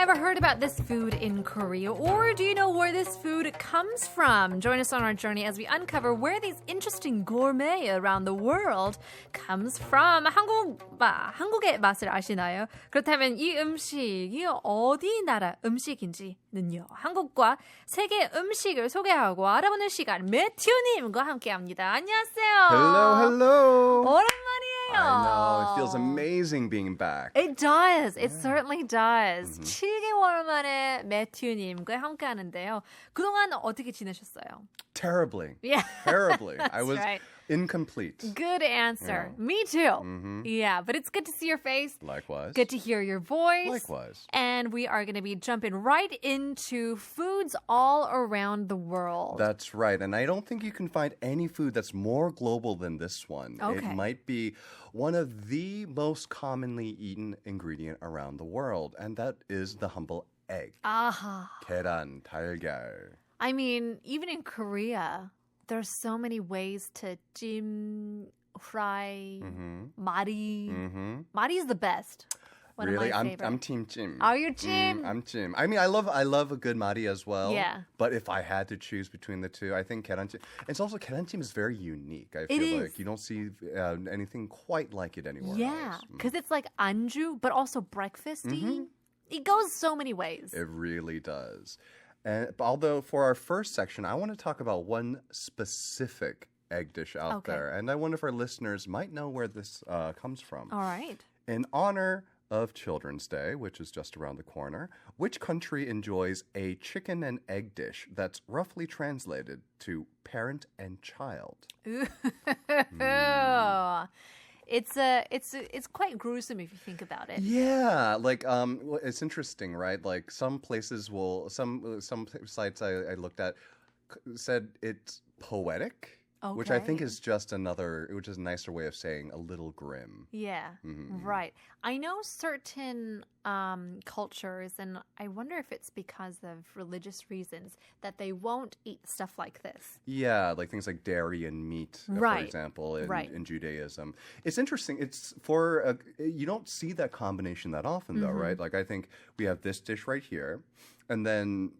ever heard about this food in Korea? Or do you know where this food comes from? Join us on our journey as we uncover where these interesting gourmet around the world comes from. 한국의 맛을 아시나요? 그렇다면 이 음식이 어디 나라 음식인지는요. 한국과 세계 음식을 소개하고 알아보는 시간 매튜님과 함께합니다. 안녕하세요. Hello. 오랜만이에요. I know. It feels amazing being back. It does. It certainly does. 7개월 만에 매튜님과 함께하는데요. 그동안 어떻게 지내셨어요? Terribly. Yeah. Terribly. That's I was right. incomplete. Good answer. Yeah. Me too. Yeah, but it's good to see your face. Likewise. Good to hear your voice. Likewise. And we are going to be jumping right into foods all around the world. That's right. And I don't think you can find any food that's more global than this one. Okay. It might be one of the most commonly eaten ingredient around the world, and that is the humble egg. Aha. 계란, 달걀. I mean, even in Korea, there's so many ways to fry, mari. Mari is the best. One Really? of my favorites. I'm team 찜. Are you 찜? I'm 찜. I mean, I love a good mari as well. Yeah. But if I had to choose between the two, I think 계란찜. It's also 계란찜 is very unique. I It feel is. like you don't see anything quite like it anywhere Yeah, else. because it's like anju, but also breakfasty. It goes so many ways. It really does. And although for our first section, I want to talk about one specific egg dish out Okay. there, and I wonder if our listeners might know where this comes from. All right. In honor of Children's Day, which is just around the corner, which country enjoys a chicken and egg dish that's roughly translated to parent and child? It's quite gruesome if you think about it. Yeah, like well, it's interesting, right? Like some places will, some sites I looked at said it's poetic, which I think Okay. is just another, which is a nicer way of saying a little grim. Yeah, right. I know certain cultures, and I wonder if it's because of religious reasons, that they won't eat stuff like this. Yeah, like things like dairy and meat, for Right. example, Right. in Judaism. It's interesting. It's for you don't see that combination that often, though, right? Like I think we have this dish right here, and then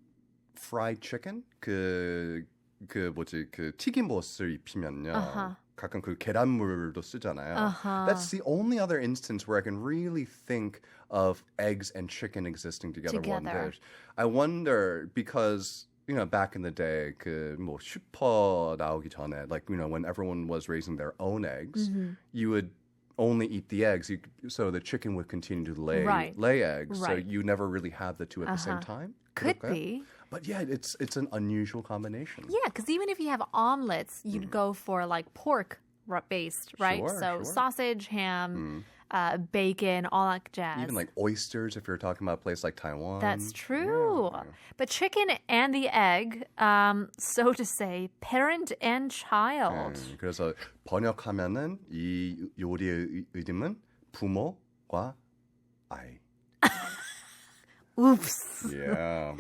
fried chicken. 그 튀김옷을 입히면요. 가끔 그 계란물도 쓰잖아요. That's the only other instance where I can really think of eggs and chicken existing together. One dish. I wonder because back in the day, 뭐 슈퍼 나오기 전에, like when everyone was raising their own eggs, you would only eat the eggs, so the chicken would continue to lay eggs. So Right. you never really have the two at the same time. Could 그럴까요? be. But yeah, it's an unusual combination. Yeah, because even if you have omelets, you'd go for like pork based, right? Sure, So sure. sausage, ham, bacon, all that jazz. Even like oysters, if you're talking about a place like Taiwan. That's true. But chicken and the egg, so to say, parent and child. 그래서 번역하면은 이 요리의 이름은 부모과 아이. Oops. Yeah.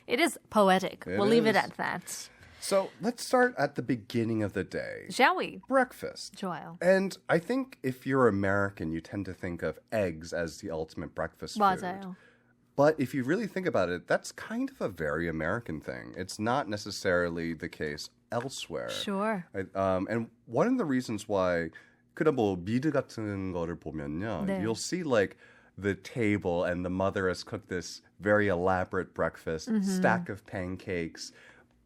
It is poetic. It we'll leave it is. at that. So let's start at the beginning of the day. Shall we? Breakfast. 좋아요. And I think if you're American, you tend to think of eggs as the ultimate breakfast food. 맞아요. But if you really think about it, that's kind of a very American thing. It's not necessarily the case elsewhere. Sure. And one of the reasons why 그래 뭐 미드 같은 거를 보면요, 네. you'll see like the table and the mother has cooked this very elaborate breakfast, stack of pancakes,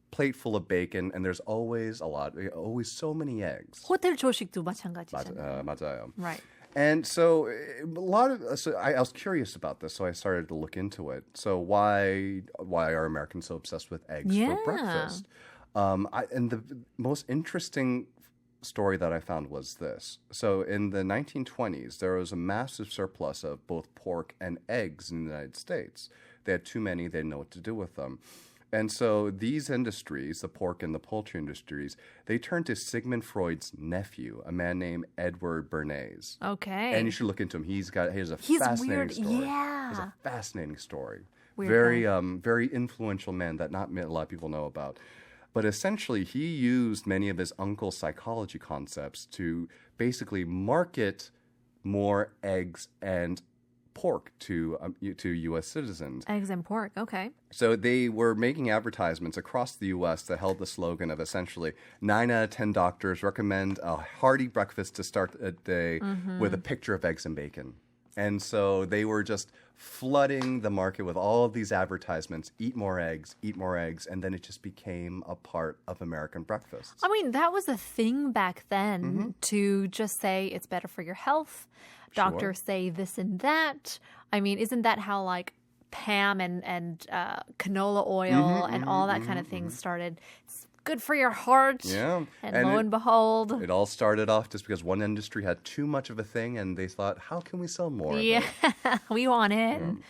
plate full of bacon, and there's always always so many eggs. 호텔 조식도 마찬가지잖아요. 맞아요. Right. And so I was curious about this, so I started to look into it. So why are Americans so obsessed with eggs for breakfast? And the most interesting story that I found was this. So in the 1920s, there was a massive surplus of both pork and eggs in the United States. They had too many, they didn't know what to do with them. And so these industries, the pork and the poultry industries, they turned to Sigmund Freud's nephew, a man named Edward Bernays. Okay. And you should look into him. He has a He's fascinating weird. story. Yeah. He's a fascinating story. Weird Very influential man that not a lot of people know about. But essentially, he used many of his uncle's psychology concepts to basically market more eggs and pork to U.S. citizens. Eggs and pork. Okay. So they were making advertisements across the U.S. that held the slogan of essentially 9 out of 10 doctors recommend a hearty breakfast to start a day with a picture of eggs and bacon. And so they were just flooding the market with all of these advertisements, eat more eggs, and then it just became a part of American breakfast. I mean, that was a thing back then to just say it's better for your health. Doctors say this and that. I mean, isn't that how like Pam and canola oil and all that kind of thing started? It's good for your heart. Yeah. And lo and behold. It all started off just because one industry had too much of a thing and they thought, how can we sell more of it? We want in.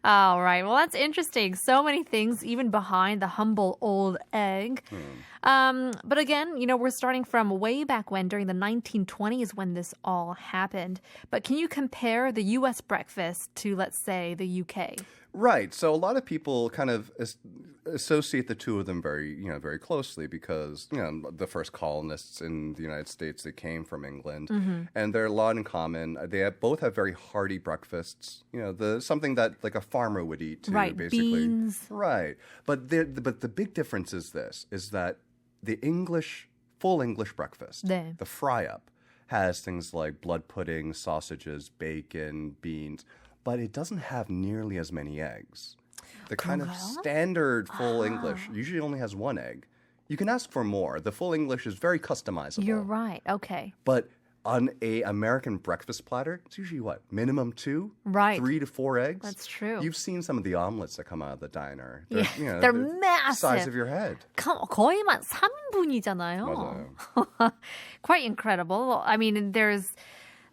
All right. Well, that's interesting. So many things, even behind the humble old egg. But again, we're starting from way back when, during the 1920s, when this all happened. But can you compare the U.S. breakfast to, let's say, the U.K.? Right. So a lot of people kind of associate the two of them very closely because, the first colonists in the United States, they came from England and they're a lot in common. They both have very hearty breakfasts, something that like a farmer would eat too, right, basically. Beans. Right. But the big difference is that the full English breakfast, 네. the fry-up, has things like blood pudding, sausages, bacon, beans, but it doesn't have nearly as many eggs. The kind of standard full English usually only has one egg. You can ask for more. The full English is very customizable. You're right. Okay. But on a American breakfast platter, it's usually what? Minimum 2? Right. 3 to 4 eggs? That's true. You've seen some of the omelets that come out of the diner. They're the massive. size of your head. 거의 3인분이잖아요. 맞아요. Quite incredible. I mean, there's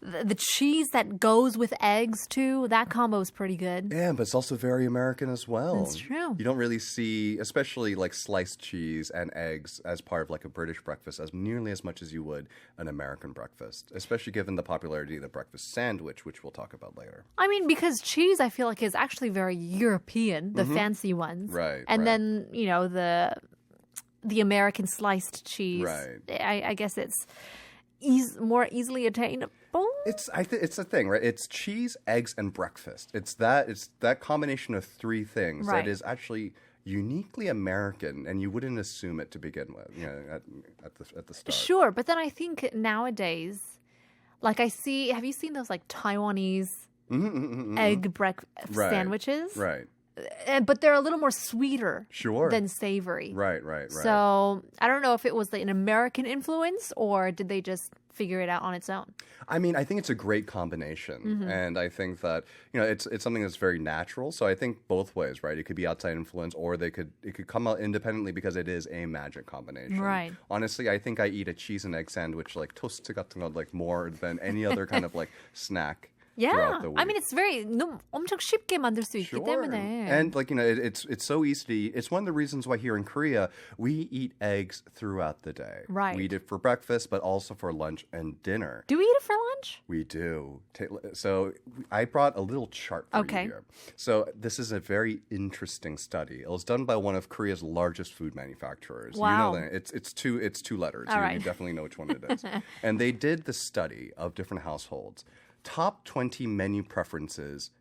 the cheese that goes with eggs, too. That combo is pretty good. Yeah, but it's also very American as well. That's true. You don't really see, especially like sliced cheese and eggs as part of like a British breakfast as nearly as much as you would an American breakfast, especially given the popularity of the breakfast sandwich, which we'll talk about later. I mean, because cheese, I feel like, is actually very European, the fancy ones. Right. And then, the American sliced cheese. Right. I guess it's more easily attainable. It's a thing, right? It's cheese, eggs, and breakfast. It's that combination of three things that is actually uniquely American, and you wouldn't assume it to begin with, at the start. Sure, but then I think nowadays, like have you seen those like Taiwanese egg breakfast sandwiches? Right. But they're a little more sweeter than savory. Right. So I don't know if it was an American influence or did they just figure it out on its own? I mean, I think it's a great combination. And I think that, it's something that's very natural. So I think both ways, right? It could be outside influence or it could come out independently because it is a magic combination. Right. Honestly, I think I eat a cheese and egg sandwich like toast 같은 거 like more than any other kind of like snack. Yeah, the week. I mean it's 엄청 쉽게 만들 수 있기 때문에. And it's so easy to eat. It's one of the reasons why here in Korea we eat eggs throughout the day. Right. We eat it for breakfast, but also for lunch and dinner. Do we eat it for lunch? We do. So I brought a little chart for you here. So this is a very interesting study. It was done by one of Korea's largest food manufacturers. Wow. You know that it's two letters. All right. You definitely know which one it is. And they did the study of different households. Top 20 menu preferences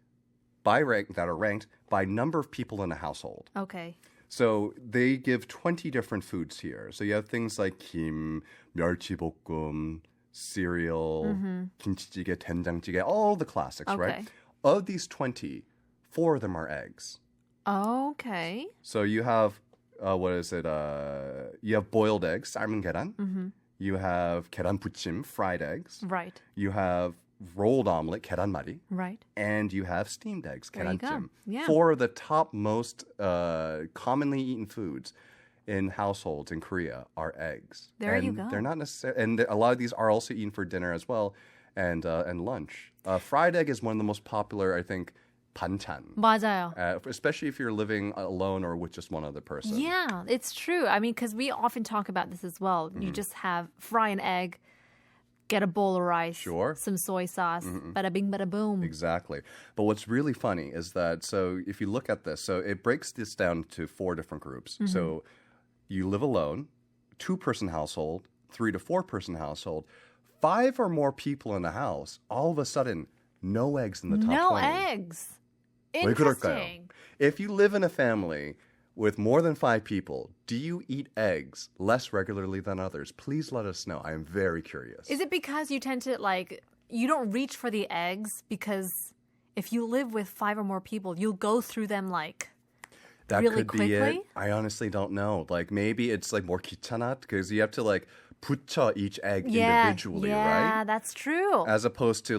that are ranked by number of people in a household. Okay. So they give 20 different foods here. So you have things like 김, 멸치볶음, cereal, 김치찌개, 된장찌개, all the classics, right? Of these 20, 4 of them are eggs. Okay. So you have, you have boiled eggs, 삶은 계란. You have 계란부침, fried eggs. Right. You have rolled omelet, 계란말이. Right. And you have steamed eggs, 계란찜. Yeah. 4 of the top most commonly eaten foods in households in Korea are eggs. There you go. They're not necessarily, and a lot of these are also eaten for dinner as well, and lunch. Fried egg is one of the most popular, I think, 반찬. 맞아요. Especially if you're living alone or with just one other person. Yeah, it's true. I mean, because we often talk about this as well. You just fry an egg, get a bowl of rice, some soy sauce, bada bing, bada boom. Exactly. But what's really funny is that, so if you look at this, so it breaks this down to 4 different groups. So you live alone, 2-person household, 3 to 4-person household, 5 or more people in the house, all of a sudden, No eggs in the top No 20. eggs. 왜 그럴까요? Interesting. If you live in a family with more than 5 people, do you eat eggs less regularly than others? Please let us know. I am very curious. Is it because you tend to you don't reach for the eggs because if you live with 5 or more people, you'll go through them That really could be quickly? it. I honestly don't know. Maybe it's more 귀찮아 because you have to 붙여 each egg individually, yeah, right? that's true. As opposed to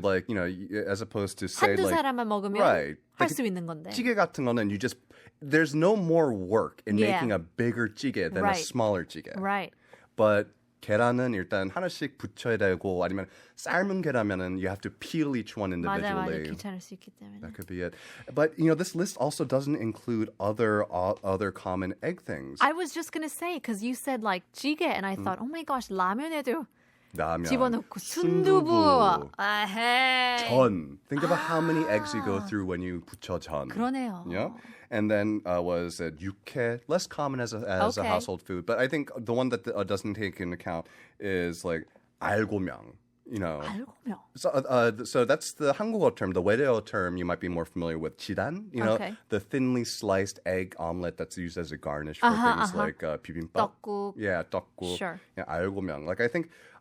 as opposed to say 한두 사람만 먹으면 right. 할 수 있는 건데. 찌개 같은 거는 there's no more work in Yeah. making a bigger 찌개 than a Right. smaller 찌개. Right. But 계란은 일단 하나씩 붙여야 되고 아니면 삶은 계란면은 you have to peel each one 맞아, individually. 귀찮을 수 있기 때문에. That could be it. But this list also doesn't include other common egg things. I was just gonna say because you said 찌개, and I thought, oh my gosh, 라면에도 라면, 집어넣고 순두부, 아헤. 전. Think about how many eggs you go through when you 붙여 전. 그러네요. Yeah. And then was it 육회? Less common as a Okay. household food, but I think the one that doesn't take into account is 알고명. 알고명. So that's the 한국어 term. The 외래어 term you might be more familiar with. 지단, Okay. the thinly sliced egg omelet that's used as a garnish for things like bibimbap. 떡국. Yeah, 떡국. Sure. Yeah, 알고명.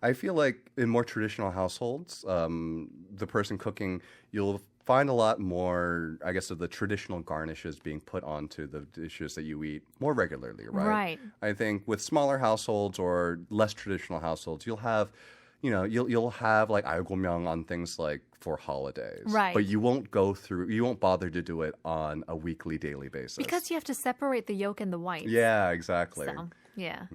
I feel like in more traditional households, the person cooking, you'll find a lot more, I guess, of the traditional garnishes being put onto the dishes that you eat more regularly, right? Right. I think with smaller households or less traditional households, you'll have you'll have 알고명 on things for holidays. Right. But you won't bother to do it on a weekly, daily basis. Because you have to separate the yolk and the white. Yeah, exactly. So, yeah.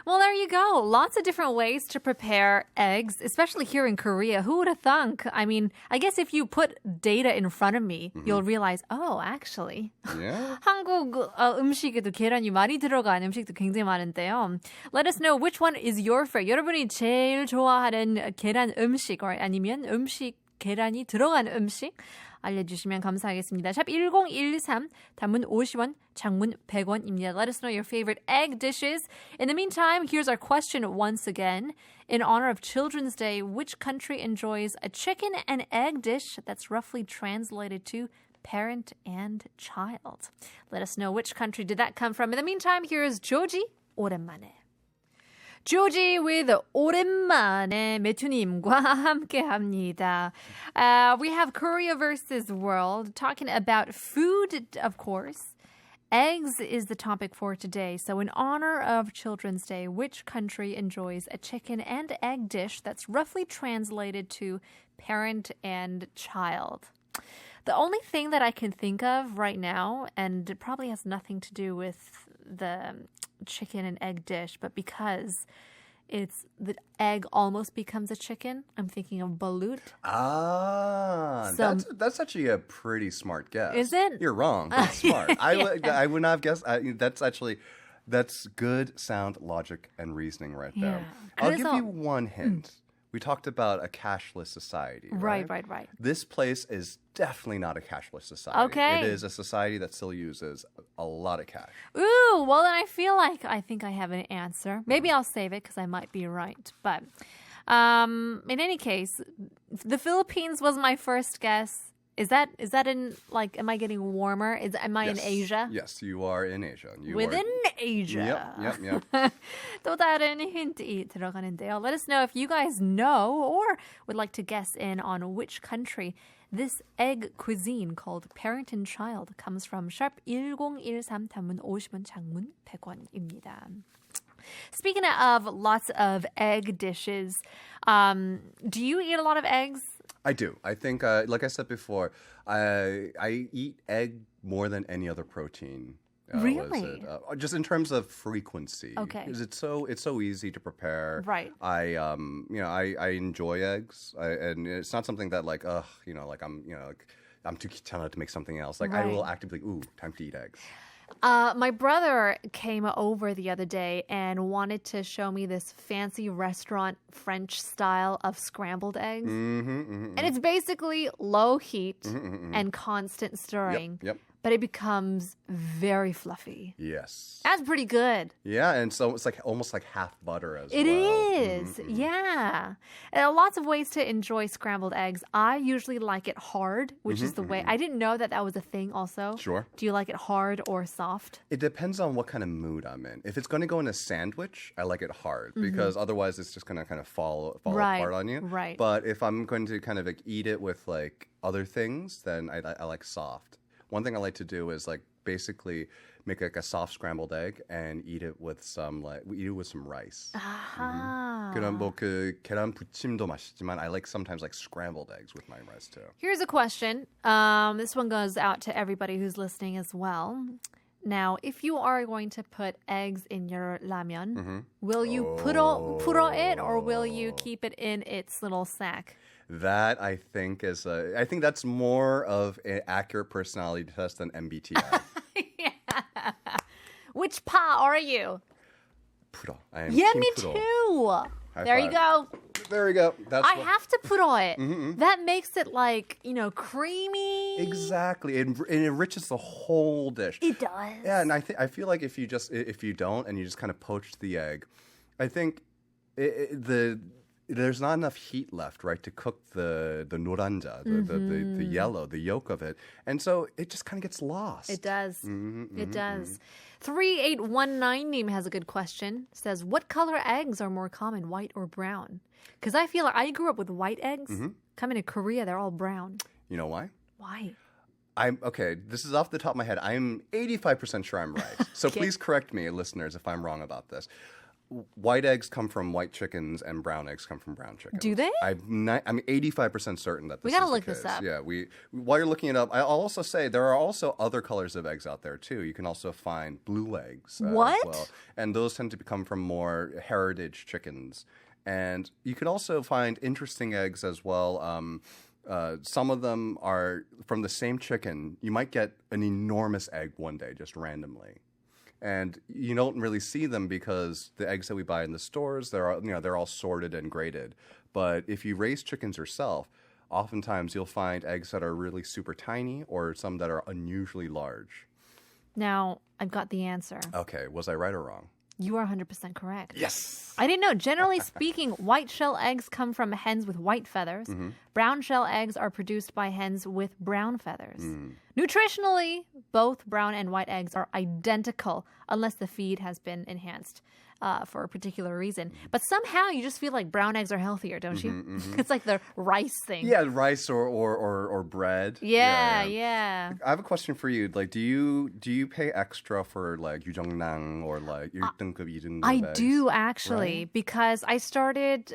Well, there you go. Lots of different ways to prepare eggs, especially here in Korea. Who would have thunk? I mean, I guess if you put data in front of me, you'll realize, oh, actually. Yeah. 한국 음식에도 계란이 많이 들어간 음식도 굉장히 많은데요. Let us know which one is your favorite. 여러분이 제일 좋아하는 계란 음식 아니면 음식 계란이 들어간 음식 알려주시면 감사하겠습니다. 샵 1013, 단문 50원, 장문 100원입니다. Let us know your favorite egg dishes. In the meantime, here's our question once again. In honor of Children's Day, which country enjoys a chicken and egg dish that's roughly translated to parent and child? Let us know which country did that come from. In the meantime, here's Joji, 오랜만에. Joji with 오랜만에 매튜님과 함께합니다. We have Korea versus World talking about food, of course. Eggs is the topic for today. So in honor of Children's Day, which country enjoys a chicken and egg dish that's roughly translated to parent and child? The only thing that I can think of right now, and it probably has nothing to do with the chicken and egg dish, but because it's the egg almost becomes a chicken, I'm thinking of balut. That's actually a pretty smart guess. Is it? You're wrong, but it's smart. I would not have guessed. That's good sound logic and reasoning right there. Yeah. I'll give you one hint. We talked about a cashless society, right? Right. This place is definitely not a cashless society. Okay. It is a society that still uses a lot of cash. Ooh, well then I think I have an answer. Maybe I'll save it because I might be right. But in any case, the Philippines was my first guess. Is that in am I getting warmer? Am I in Asia? Yes, you are in Asia. Within Asia. Yep. 또 다른 힌트가 들어가는데요. Let us know if you guys know or would like to guess in on which country this egg cuisine called parent and child comes from. Sharp 1013 단문 50원 장문 100원입니다. Speaking of lots of egg dishes, do you eat a lot of eggs? I do. I think, like I said before, I eat egg more than any other protein. Really? Just in terms of frequency. Okay. Because it's so easy to prepare. Right. I enjoy eggs, and it's not something that I'm too 귀찮아 to make something else. I will actively, time to eat eggs. My brother came over the other day and wanted to show me this fancy restaurant French style of scrambled eggs. And it's basically low heat and constant stirring. Yep. but it becomes very fluffy. Yes. That's pretty good. Yeah, and so it's like almost like half butter as It well. is, yeah. There are lots of ways to enjoy scrambled eggs. I usually like it hard, which is the way. I didn't know that was a thing also. Sure. Do you like it hard or soft? It depends on what kind of mood I'm in. If it's going to go in a sandwich, I like it hard because otherwise it's just going to kind of fall apart on you. Right. But if I'm going to kind of like eat it with like other things, then I like soft. One thing I like to do is like basically make like a soft scrambled egg and eat it with some rice. 아하. 그럼 뭐 그 계란 부침도 맛있지만 I like sometimes like scrambled eggs with my rice too. Here's a question. This one goes out to everybody who's listening as well. Now, if you are going to put eggs in your ramen, will you puro it or will you keep it in its little sack? That I think I think that's more of an accurate personality test than MBTI. Yeah. Which pa are you? Puro. I am Yeah, team me puro. too. High There five. you go. There we go. That's I have to puro it. That makes it like, creamy. Exactly. It enriches the whole dish. It does. Yeah, and I feel like if you don't and you just kind of poach the egg, I think there's not enough heat left, right, to cook the noranja, the yellow, the yolk of it, and so it just kind of gets lost. It does. It does. 3819님 has a good question. Says, what color eggs are more common, white or brown? Because I feel like I grew up with white eggs. Coming to Korea, they're all brown. You know why? Why? Okay, this is off the top of my head. I'm 85% sure I'm right. So Okay. please correct me, listeners, if I'm wrong about this. White eggs come from white chickens and brown eggs come from brown chickens. Do they? I'm 85% certain that this We gotta is look the this case. up. Yeah, while you're looking it up, I'll also say there are also other colors of eggs out there too. You can also find blue eggs What? as well. And those tend to come from more heritage chickens. And you can also find interesting eggs as well. Some of them are from the same chicken. You might get an enormous egg one day just randomly. And you don't really see them because the eggs that we buy in the stores, they're all sorted and graded. But if you raise chickens yourself, oftentimes you'll find eggs that are really super tiny or some that are unusually large. Now, I've got the answer. Okay, was I right or wrong? You are 100% correct. Yes. I didn't know. Generally speaking, white shell eggs come from hens with white feathers. Brown shell eggs are produced by hens with brown feathers. Nutritionally, both brown and white eggs are identical unless the feed has been enhanced for a particular reason. But somehow you just feel like brown eggs are healthier, don't you? It's like the rice thing. Yeah, rice or bread. Yeah. I have a question for you. Like, do you pay extra for like 유정랑 or like 1등급, 2등급 I eggs? do actually, Right? because I started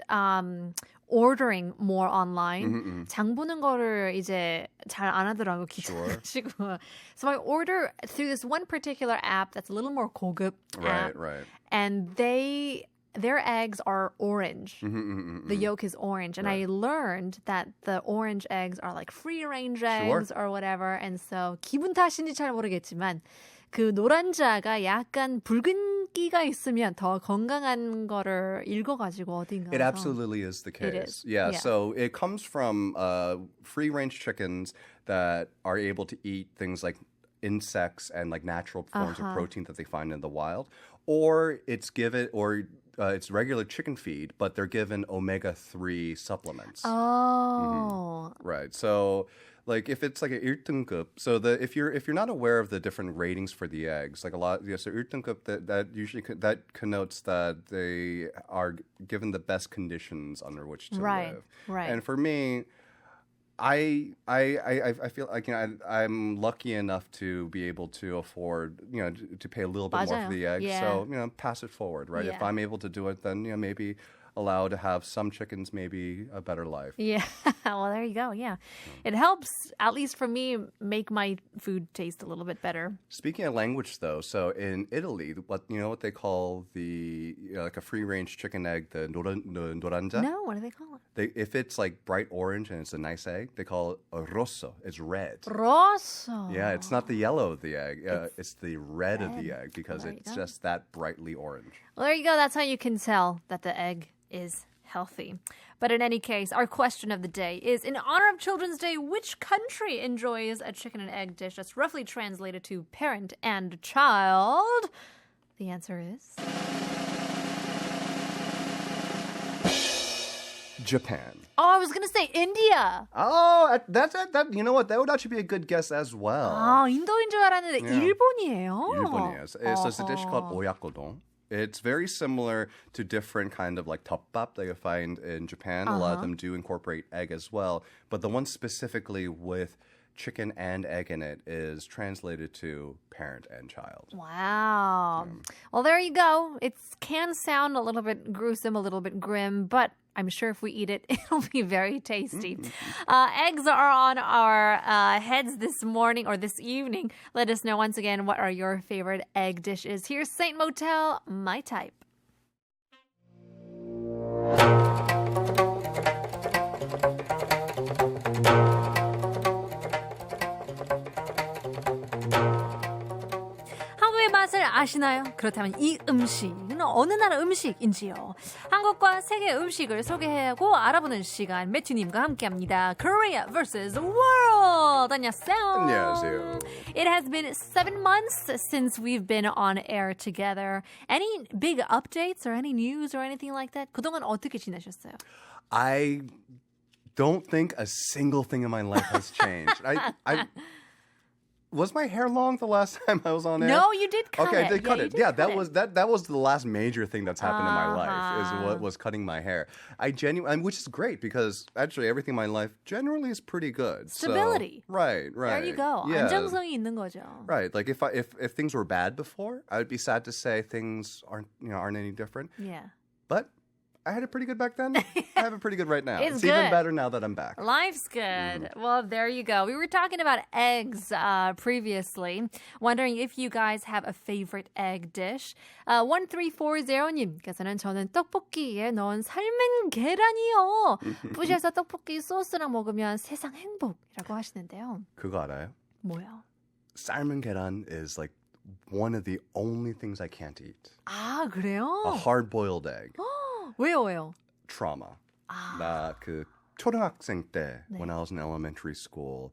ordering more online. 장 보는 거를 이제 잘 안 하더라고 귀찮아가지고. So I order through this one particular app that's a little more 고급 app. Right. And their eggs are orange. The yolk is orange. And I learned that the orange eggs are like free-range eggs or whatever. And so 기분 탓인지 잘 모르겠지만 그 노란자가 약간 붉은기가 있으면 더 건강한 거를 읽어가지고 어딘가에서. It absolutely is the case. It is. Yeah, Yeah. so it comes from free-range chickens that are able to eat things like insects and like natural forms of protein that they find in the wild, or it's regular chicken feed, but they're given omega-3 supplements. Oh. Right. So like if it's like a 1등급, so if you're not aware of the different ratings for the eggs, like so 1등급 that usually that connotes that they are given the best conditions under which to live. Right. And for me, I feel like I'm lucky enough to be able to afford to pay a little bit more for the egg. Yeah. So pass it forward, right? Yeah. If I'm able to do it, then maybe allow to have some chickens maybe a better life. Yeah. Well, there you go. Yeah. It helps, at least for me, make my food taste a little bit better. Speaking of language, though, so in Italy, what they call the like a free-range chicken egg, the noranja? No, what do they call it? If it's like bright orange and it's a nice egg, they call it rosso. It's red. Rosso. Yeah, it's not the yellow of the egg. It's the red of the egg because There you it's go. just that brightly orange. Well, there you go. That's how you can tell that the egg is healthy. But in any case, our question of the day is, in honor of Children's Day, which country enjoys a chicken and egg dish that's roughly translated to parent and child? The answer is... Japan. Oh, I was going to say India. Oh, that. You know what? That would actually be a good guess as well. 아, 인도인 줄 알았는데 일본이에요. 일본이에요. It's a dish called oyakodon. It's very similar to different kind of like tteobbap that you find in Japan. A lot of them do incorporate egg as well. But the one specifically with chicken and egg in it is translated to parent and child. Wow. Well, there you go. It can sound a little bit gruesome, a little bit grim, but I'm sure if we eat it, it'll be very tasty. Eggs are on our heads this morning or this evening. Let us know once again what are your favorite egg dishes. Here's Saint Motel, My Type. 맛을 아시나요? 그렇다면 이 음식은 어느 나라 음식인지요? 한국과 세계 음식을 소개하고 알아보는 시간 매튜님과 함께합니다. Korea vs. World. 안녕하세요. 안녕하세요. It has been 7 months since we've been on air together. Any big updates or any news or anything like that? 그동안 어떻게 지내셨어요? I don't think a single thing in my life has changed. I was my hair long the last time I was on air? No, you did cut it. Okay, I did cut it. Yeah, that that was the last major thing that's happened in my life is what was cutting my hair. Which is great because actually everything in my life generally is pretty good. Stability. So, right. There you go. Yeah. 안정성이 있는 거죠. Right. Like if things were bad before, I would be sad to say things aren't any different. Yeah. But I had it pretty good back then. I have it pretty good right now. It's even good. better now that I'm back. Life's good. Well, there you go. We were talking about eggs previously. Wondering if you guys have a favorite egg dish. 1340님께서는 저는 떡볶이에 넣은 삶은 계란이요. 부셔서 떡볶이 소스랑 먹으면 세상 행복이라고 하시는데요. 그거 알아요? 뭐요? 삶은 계란 is like one of the only things I can't eat. 아, 그래요? A hard-boiled egg. 왜요? Trauma. 아. 나 그 초등학생 때, 네. when I was in elementary school,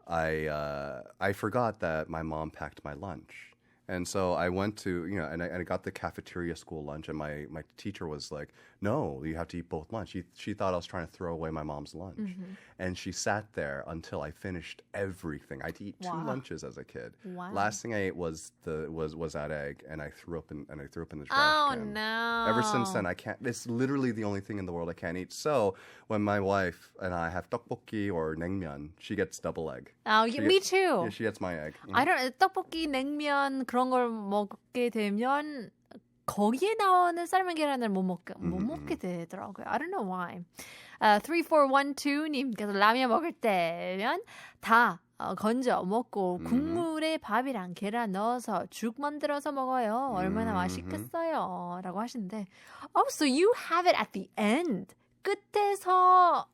I forgot that my mom packed my lunch. And so I went to, and I got the cafeteria school lunch, and my teacher was like, no, you have to eat both lunch. She thought I was trying to throw away my mom's lunch. And she sat there until I finished everything. I had to eat 2 lunches as a kid. Wow. Last thing I ate was that egg, and I threw up in the trash Oh, can. no. Ever since then, I can't. It's literally the only thing in the world I can't eat. So when my wife and I have tteokbokki or naengmyeon, she gets double egg. Oh, me too. Yeah, she gets my egg. I don't 떡볶이, 냉면 그런 걸 먹게 되면 거기에 나오는 삶은 계란을 못 먹게 되더라고요. I don't know why. 3412님께서 라면 먹을 때면 다 건져 먹고 국물에 밥이랑 계란 넣어서 죽 만들어서 먹어요. 얼마나 맛있겠어요. 라고 하시는데 Oh, so you have it at the end. 끝에서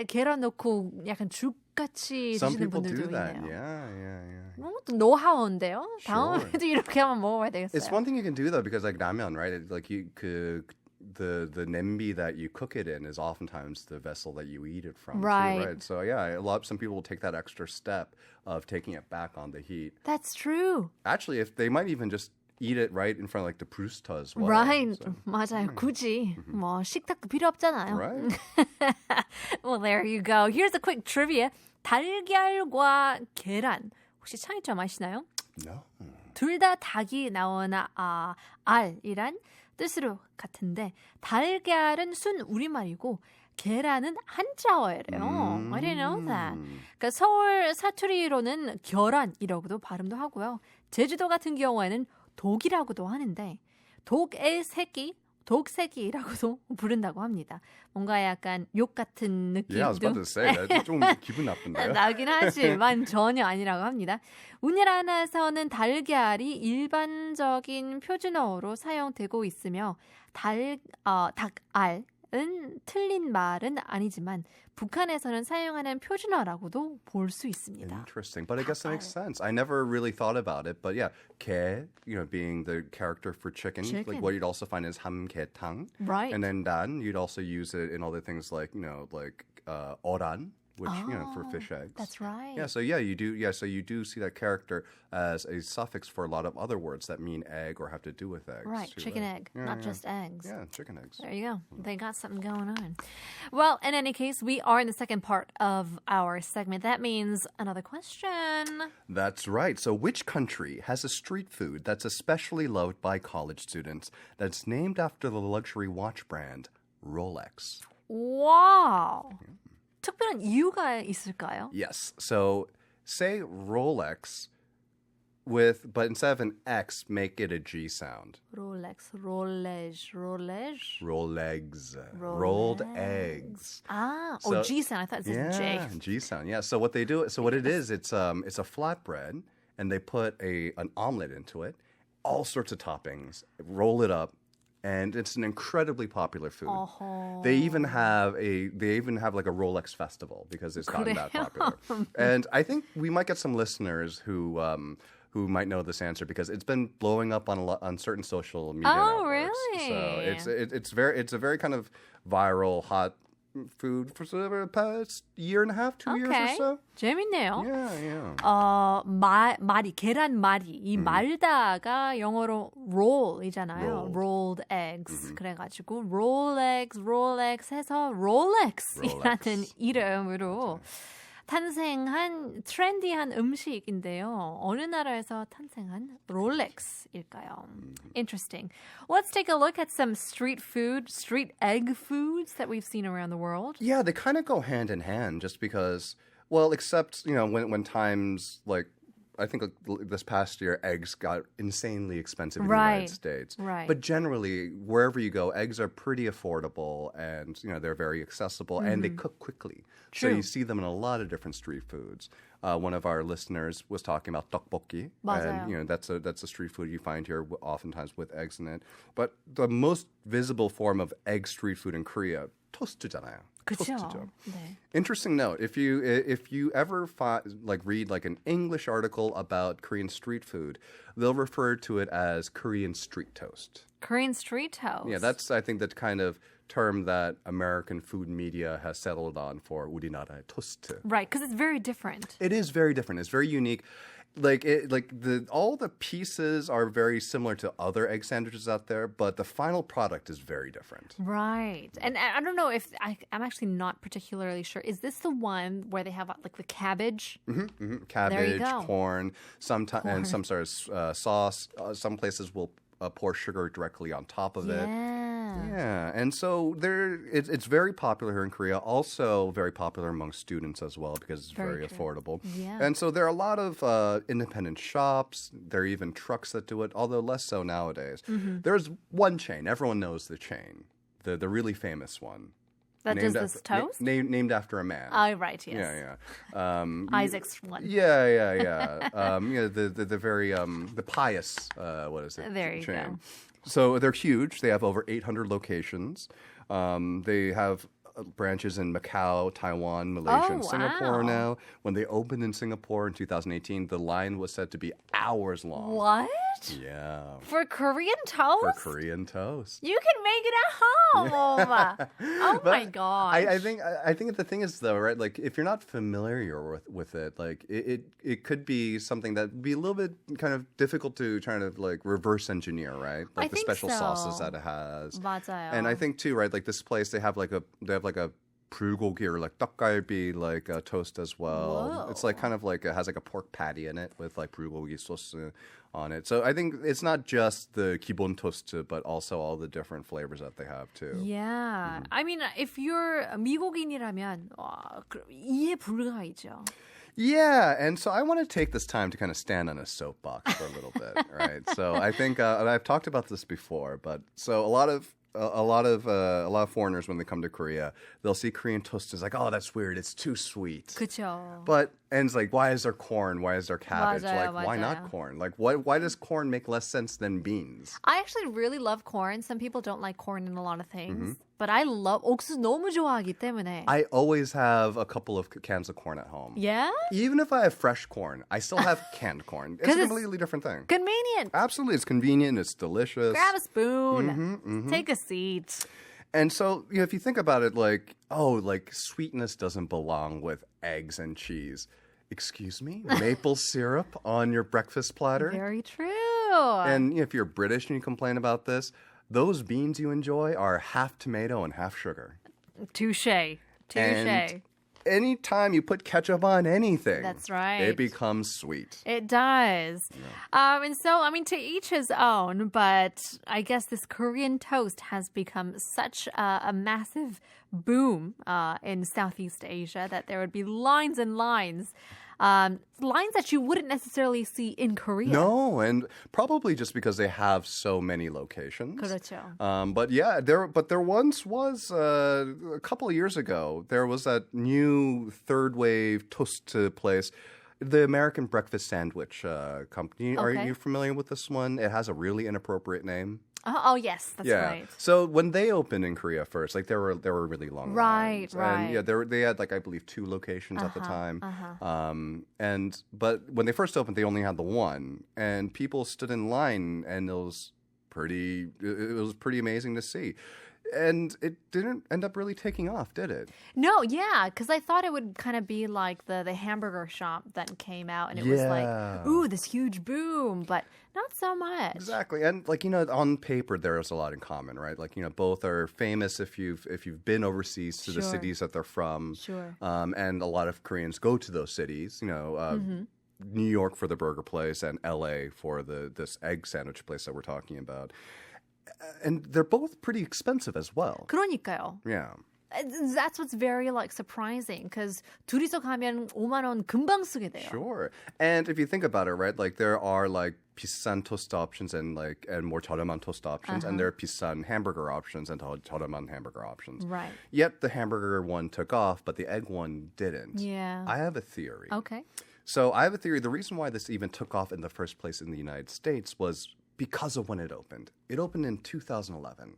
계란 넣고 약간 죽같이 Some 드시는 people 분들도 do that. 있네요. Yeah. 또 노하우인데요. Sure. 다음에도 이렇게 한번 먹어봐야 되겠어요. It's one thing you can do though, because like ramen, right? Like the nembi that you cook it in is oftentimes the vessel that you eat it from. Right. Too, right. So yeah, some people will take that extra step of taking it back on the heat. That's true. Actually, if they might even just eat it right in front of like the prusta as well. Right. So. 맞아요. 굳이 뭐 식탁도 필요 없잖아요. Right. Well, there you go. Here's a quick trivia. 달걀과 계란 혹시 차이점 아시나요? No. 둘 다 닭이 나오나 알이란 뜻으로 같은데 달걀은 순 우리말이고 계란은 한자어예요. I didn't know that. 그러니까 서울 사투리로는 결란이라고도 발음도 하고요. 제주도 같은 경우에는 독이라고도 하는데 독의 새끼, 독새끼라고도 부른다고 합니다. 뭔가 약간 욕 같은 느낌도 Yeah, I was about to say that. 좀 기분 나쁜데요. 나긴 하지만 전혀 아니라고 합니다. 우리나라에서는 달걀이 일반적인 표준어로 사용되고 있으며 닭알 틀린 말은 아니지만 북한에서는 사용하는 표준어라고도 볼 수 있습니다. Interesting, but I guess that makes sense. I never really thought about it, but yeah, 개, being the character for chicken. Like what you'd also find is 함개탕. Right. And then 단, you'd also use it in other things like, 어란. Which, for fish eggs. That's right. Yeah, so you do. Yeah, so you do see that character as a suffix for a lot of other words that mean egg or have to do with eggs. Right, too, chicken right? egg, not just eggs. Yeah, chicken eggs. There you go. They got something going on. Well, in any case, we are in the second part of our segment. That means another question. That's right. So which country has a street food that's especially loved by college students that's named after the luxury watch brand Rolex? Wow. 특별한 이유가 있을까요? Yes. So say Rolex but instead of an X, make it a G sound. Rolex. Rolegs. Rolled eggs. So, G sound. I thought it said J. Yeah, G sound. Yeah. So what they do, what it is, it's a flatbread, and they put an omelet into it, all sorts of toppings, roll it up. And it's an incredibly popular food. They even have like a Rolex festival because it's gotten that popular. And I think we might get some listeners who might know this answer because it's been blowing up on certain social media networks. Really? So it's a very kind of viral, hot food for sort of the past year and a half, 2 years or so. 재밌네요. Yeah. 말이 계란말이 이 말다가 영어로 roll이잖아요. Rolled eggs. 그래가지고 Rolex 해서 Rolex이라는 이름으로 탄생한 트렌디한 음식인데요. 어느 나라에서 탄생한 롤렉스일까요? Interesting. Let's take a look at some street egg foods that we've seen around the world. Yeah, they kind of go hand in hand just because, well, except, when times like, I think this past year, eggs got insanely expensive in the United States. Right. But generally, wherever you go, eggs are pretty affordable and, they're very accessible and they cook quickly. True. So you see them in a lot of different street foods. One of our listeners was talking about tteokbokki. 맞아요. And, that's a street food you find here oftentimes with eggs in it. But the most visible form of egg street food in Korea, toast잖아요. 그렇죠. 네. Interesting note: if you ever read like an English article about Korean street food, they'll refer to it as Korean street toast. Korean street toast. Yeah, that's I think the kind of term that American food media has settled on for 우리나라의 토스트. Right, because it's very different. It is very different. It's very unique. All the pieces are very similar to other egg sandwiches out there, but the final product is very different. Right. And I don't know if I'm actually not particularly sure. Is this the one where they have like the cabbage? Cabbage, corn, and some sort of sauce. Some places will pour sugar directly on top of it. Yeah, and so it's very popular here in Korea. Also very popular among students as well because it's very affordable. Yeah. And so there are a lot of independent shops. There are even trucks that do it, although less so nowadays. There's one chain. Everyone knows the chain, the really famous one. That does this toast? Named after a man. Oh, right, yes. Yeah. Isaac's one. Yeah. The very the pious what is it? There you chain. go. So they're huge. They have over 800 locations. They have branches in Macau, Taiwan, Malaysia, and Singapore now. When they opened in Singapore in 2018, the line was said to be hours long. What? Yeah. For Korean toast? For Korean toast. You can make it at home. Oh my gosh. I think the thing is though, right? Like if you're not familiar with it, like it could be something that would be a little bit kind of difficult to try to like reverse engineer, right? Like the special sauces that it has. 맞아요. And I think too, right? Like this place, they have like a 불고기 or like 떡갈비 like toast as well. Whoa. It's like kind of like it has like a pork patty in it with like 불고기 sauce on it. So I think it's not just the 기본 toast, but also all the different flavors that they have too. Yeah. I mean, if you're 미국인이라면 이해 불가이죠. Yeah, and so I want to take this time to kind of stand on a soapbox for a little bit, right? So I think and I've talked about this before, but so a lot of foreigners when they come to Korea, they'll see Korean toast as like, oh, that's weird, it's too sweet. 그렇죠. But And it's like, why is there corn? Why is there cabbage? 맞아요, Like, why not 맞아요. corn? Like, why does corn make less sense than beans? I actually really love corn. Some people don't like corn in a lot of things. Mm-hmm. But I love 옥수수 너무 좋아하기 때문에. I always have a couple of cans of corn at home. Yeah? Even if I have fresh corn, I still have canned corn. It's a 'Cause it's completely different thing. Convenient. Absolutely. It's convenient. It's delicious. Grab a spoon. Mm-hmm. Take a seat. And so, you know, if you think about it, like, oh, like sweetness doesn't belong with eggs and cheese. Excuse me? Maple syrup on your breakfast platter? Very true. And you know, if you're British and you complain about this, those beans you enjoy are half tomato and half sugar. Touche. And anytime you put ketchup on anything, That's right. it becomes sweet. It does. And so, I mean, to each his own, but I guess this Korean toast has become such a massive boom in Southeast Asia that there would be lines and lines. Lines that you wouldn't necessarily see in Korea. No, and probably just because they have so many locations. 그렇죠. But yeah, there once was a couple of years ago. There was that new third wave toast place, the American Breakfast Sandwich Company. Are Okay. you familiar with this one? It has a really inappropriate name. Oh, yes, that's right. So when they opened in Korea first, like there were really long Right, lines. right. And yeah, they had like I believe 2 locations at the time. But when they first opened, they only had the one, and people stood in line, and it was pretty amazing to see. And it didn't end up really taking off, did it? No, yeah, because I thought it would kind of be like the hamburger shop that came out, and it was like, ooh, this huge boom, but not so much. Exactly. And like, you know, on paper there's a lot in common, right? Like, you know, both are famous if you've been overseas to the Sure. cities that they're from. Sure. And a lot of Koreans go to those cities, you know, New York for the burger place and LA for this egg sandwich place that we're talking about. And they're both pretty expensive as well. 그러니까요. Yeah. That's what's very like surprising because 둘이서 가면 5만 원 금방 쓰게 돼요. Sure. And if you think about it, right, like there are like 비싼 toast options and more 저렴한 toast options, and there are 비싼 hamburger options and 저렴한 hamburger options. Right. Yet the hamburger one took off, but the egg one didn't. Yeah. I have a theory. Okay. So I have a theory. The reason why this even took off in the first place in the United States was because of when it opened. It opened in 2011.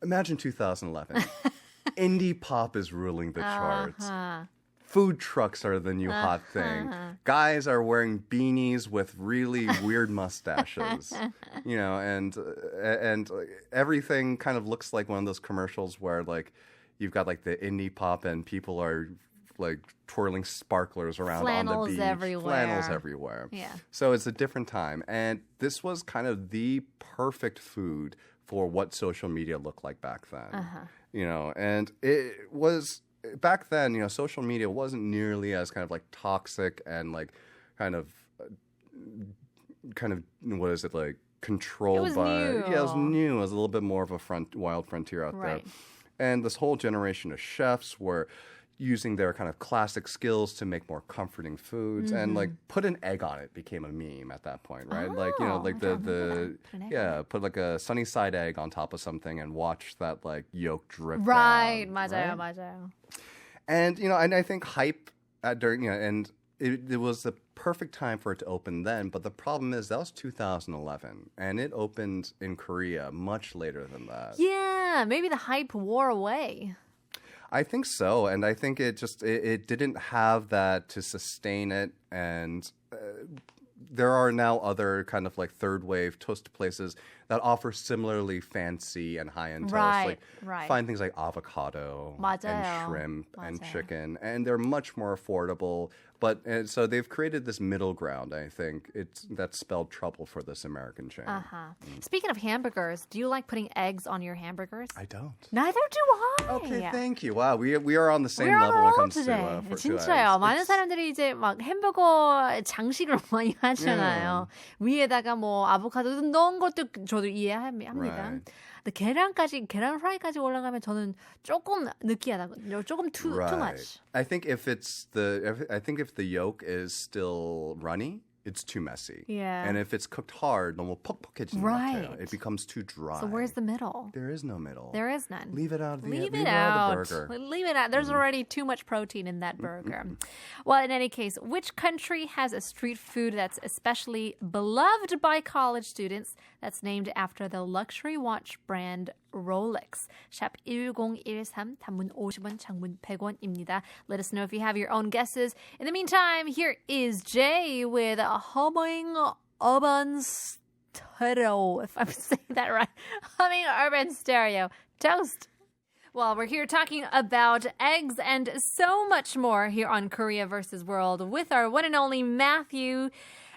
Imagine 2011. Indie pop is ruling the charts. Food trucks are the new hot thing. Guys are wearing beanies with really weird mustaches, you know, and everything kind of looks like one of those commercials where like you've got like the indie pop and people are like twirling sparklers around on the beach. Flannels everywhere. Yeah. So it's a different time, and this was kind of the perfect food for what social media looked like back then. You know, and it was back then, you know, social media wasn't nearly as kind of like toxic and like kind of what is it like controlled It was by new. Yeah, it was new. It was a little bit more of a wild frontier out Right. there. And this whole generation of chefs were using their kind of classic skills to make more comforting foods, and like put an egg on it became a meme at that point, right? Like, you know, like I don't remember the that. Put an egg yeah, put like a sunny side egg on top of something and watch that like yolk drip Right. down, 맞아요. right? 맞아요. And you know, and I think hype during, you know, and it was the perfect time for it to open then. But the problem is that was 2011, and it opened in Korea much later than that. Yeah, maybe the hype wore away. I think so, and I think it just it didn't have that to sustain it, and there are now other kind of like third wave toast places that offer similarly fancy and high-end toast. Right, Like right. find things like avocado and 맞아요. shrimp and 맞아요. chicken, and they're much more affordable. But so they've created this middle ground, I think. That's spelled trouble for this American chain. Speaking of hamburgers, do you like putting eggs on your hamburgers? I don't. Neither do I. Okay, thank you. Wow, we are on the same We're on level a when it roll comes to today. for 진짜요. eggs. 많은 사람들이 이제 막 햄버거 장식을 많이 하잖아요. 위에다가 뭐 아보카도 넣은 것도 저도 이해합니다. Right. 근데 계란 프라이까지 올라가면 저는 조금 느끼하다. 조금 too much. I think if the yolk is still runny, it's too messy. Yeah. And if it's cooked hard, 너무 퍽퍽해지는 것 같아요. It becomes too dry. So where's the middle? There is no middle. There is none. Leave it out. Leave it out out. of the burger. Leave it out. There's already too much protein in that burger. Well, in any case, which country has a street food that's especially beloved by college students that's named after the luxury watch brand Rolex? 샵 1013, 단문 50원, 장문 100원입니다. Let us know if you have your own guesses. In the meantime, here is Jay with Humming Urban Stereo, if I'm saying that right. Humming Urban Stereo. Toast. Well, we're here talking about eggs and so much more here on Korea versus World with our one and only Matthew.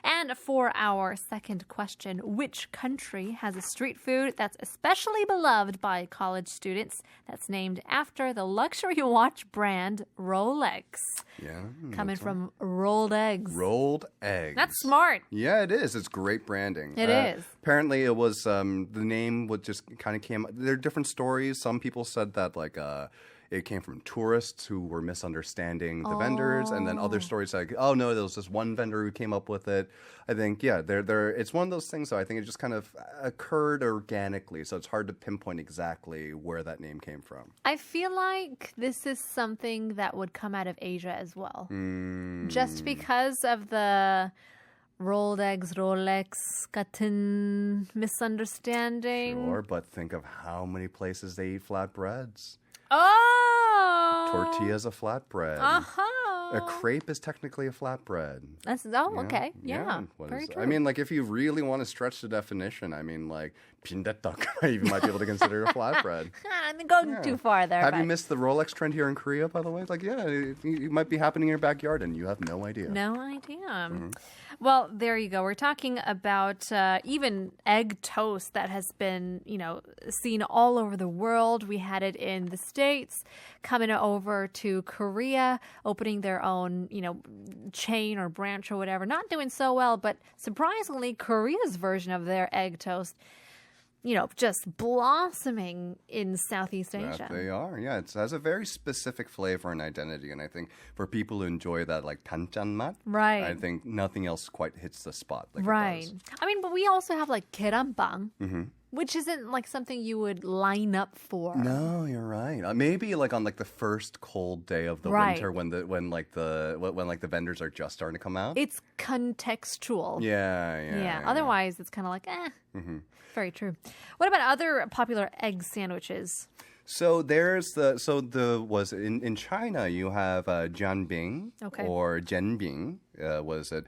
And for our second question, which country has a street food that's especially beloved by college students that's named after the luxury watch brand Rolex? Yeah. Coming from rolled eggs. Rolled eggs. That's smart. Yeah, it is. It's great branding. It is. Apparently, it was the name would just kind of came. There are different stories. Some people said that it came from tourists who were misunderstanding the vendors, and then other stories like, oh no, there was this one vendor who came up with it. I think, yeah, it's one of those things. So I think it just kind of occurred organically, so it's hard to pinpoint exactly where that name came from. I feel like this is something that would come out of Asia as well, just because of the rolled eggs, Rolex 같은 misunderstanding. Sure, but think of how many places they eat flatbreads. Oh! Tortilla's a flatbread. Uh-huh. A crepe is technically a flatbread. Okay. Yeah. Very true. I mean, like, if you really want to stretch the definition, I mean, like, 빈대떡, you might be able to consider a flatbread. I'm going too far there. Have you missed the Rolex trend here in Korea, by the way? Like, yeah, it might be happening in your backyard, and you have no idea. No idea. Well, there you go. We're talking about even egg toast that has been, seen all over the world. We had it in the States, coming over to Korea, opening their own, chain or branch or whatever. Not doing so well, but surprisingly, Korea's version of their egg toast, just blossoming in Southeast Asia. That they are, yeah. It has a very specific flavor and identity, and I think for people who enjoy that, like 단짠 맛, right? I think nothing else quite hits the spot like right. it does. I mean, but we also have like 계란빵, which isn't like something you would line up for. No, you're right. Maybe like on like the first cold day of the winter when the vendors are just starting to come out. It's contextual. Yeah. Otherwise, it's kind of like Very true. What about other popular egg sandwiches? So there's in China you have jianbing or jianbing was it.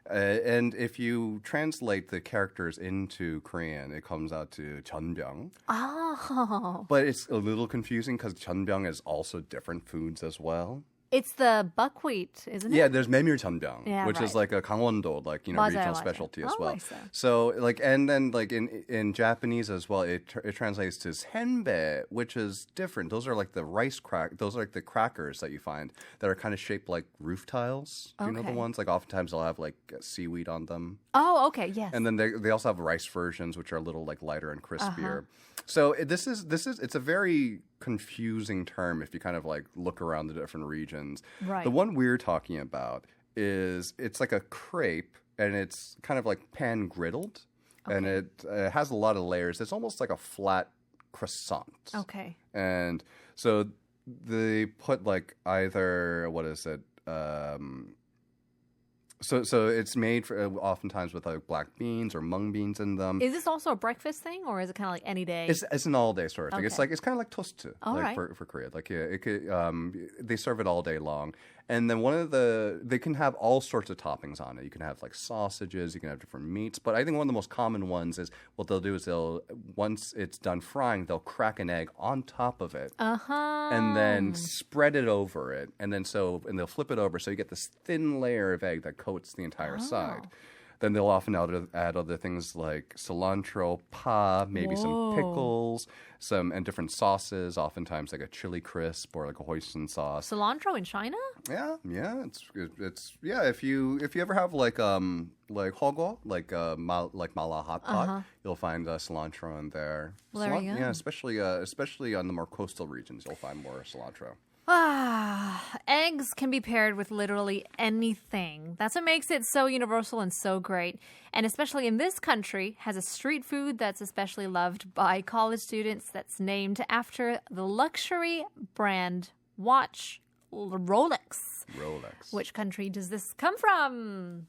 And if you translate the characters into Korean, it comes out to 전병. Oh. But it's a little confusing because 전병 is also different foods as well. It's the buckwheat, isn't it? Yeah, there's 메밀 전병, which right. is like a 강원도, regional specialty as well. So and then in Japanese as well, it translates to senbei, which is different. Those are like the those are like the crackers that you find that are kind of shaped like roof tiles. Do you know the ones? Like oftentimes they'll have like seaweed on them. Oh, okay, yes. And then they also have rice versions, which are a little like lighter and crispier. So it's a very confusing term if you kind of like look around the different regions. Right. The one we're talking about is it's like a crepe and it's kind of like pan griddled and it has a lot of layers. It's almost like a flat croissant. Okay. And so they put like either So it's made for oftentimes with like black beans or mung beans in them. Is this also a breakfast thing, or is it kind of like any day? It's an all day sort of thing. Okay. It's kind of like toast right. for Korea. Like it could they serve it all day long. And then they can have all sorts of toppings on it. You can have like sausages, you can have different meats. But I think one of the most common ones is what they'll do is once it's done frying, they'll crack an egg on top of it. And then spread it over it. And they'll flip it over so you get this thin layer of egg that coats the entire side. Then they'll often add other things like cilantro, pa, maybe some pickles, and different sauces, oftentimes like a chili crisp or like a hoisin sauce. Cilantro in China? Yeah, it's if you ever have like hogo, like mala hot pot, you'll find cilantro in there. Well, there you go. Yeah, especially on the more coastal regions, you'll find more cilantro. Eggs can be paired with literally anything. That's what makes it so universal and so great. And especially in this country, has a street food that's especially loved by college students that's named after the luxury brand watch Rolex. Rolex. Which country does this come from?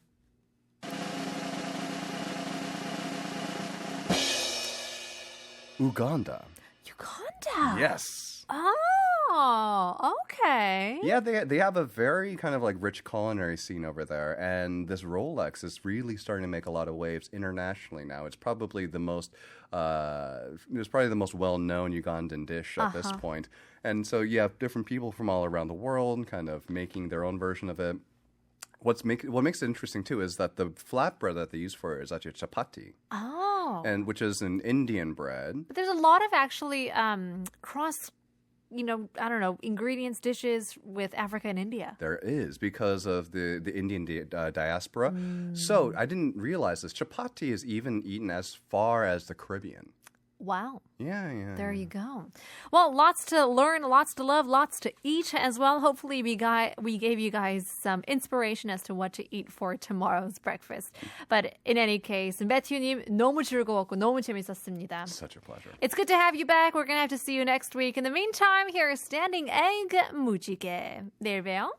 Uganda. Uganda. Yes. Oh, okay. Yeah, they have a very kind of like rich culinary scene over there, and this Rolex is really starting to make a lot of waves internationally now. It's probably the most well-known Ugandan dish at this point. And so you have different people from all around the world kind of making their own version of it. What makes it interesting too is that the flatbread that they use for it is actually chapati. Oh. And which is an Indian bread. But there's a lot of actually cross ingredients, dishes with Africa and India. There is, because of the Indian diaspora. So I didn't realize this. Chapati is even eaten as far as the Caribbean. Wow. Yeah. There you go. Well, lots to learn, lots to love, lots to eat as well. Hopefully we gave you guys some inspiration as to what to eat for tomorrow's breakfast. But in any case, 매튜님 너무 즐거웠고 너무 재밌었습니다. Such a pleasure. It's good to have you back. We're going to have to see you next week. In the meantime, here is Standing Egg 무지개. 내일 봬요.